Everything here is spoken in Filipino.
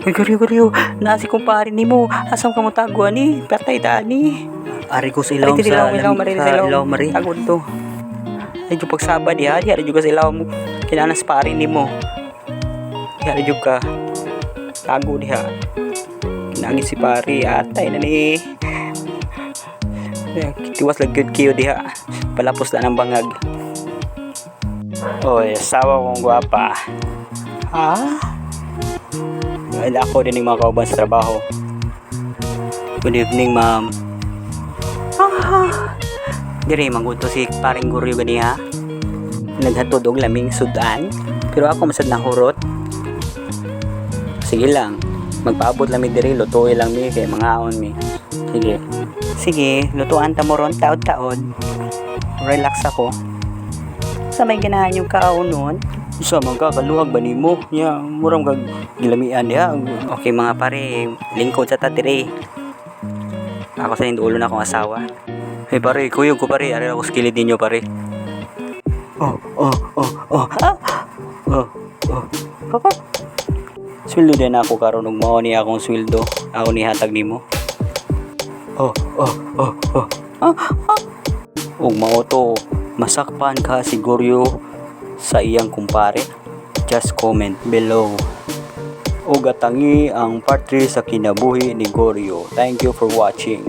Uy, Goryo, nasi kumpare ni mo. Asam ka mo taguan ni? Patay ta ni. Ari ko sa ilawom Ari, sa ilaw, mari, sa ilaw mari. Tagod to. Ay, yung pagsaba diha, diha juga sa ilaw mo. Kinanas pare ni mo. Diha juga. Tago diha. Kinangis si pare, atay na ni. Tiwas lang good kiyo diha. Palapos na ng bangag. Oy, asawa kong gwapa. Ha? Ay, ako din yung mga kauban sa trabaho. Good evening, ma'am. Dire manguto si paring Goryo gani ha. Naghatod og laming sudan, pero ako masad na hurot. Sige lang, magpaabot lang mi dire, lutuin lang mi kay mga aon mi. Sige, lutuan ta mo ron taod-taod. Relax ako. Sa may ganahan yung kaon nun? Isa man ka, kaluhag ba nimo? Ya, murang kag gilamian ya. Okay mga pare, lingkod sa ta dire. Ako sa ulo na akong asawa. Hey pare, kuyog ko pare, ari ako skilid ninyo pare. Sweldo din ako karon ug mao ni akong sweldo. Ako ni hatag nimo. Ug mao to, masakpan ka si Goryo sa iyang kumpare? Just comment below. O gatangi ang part 3 sa kinabuhi ni Goryo. Thank you for watching.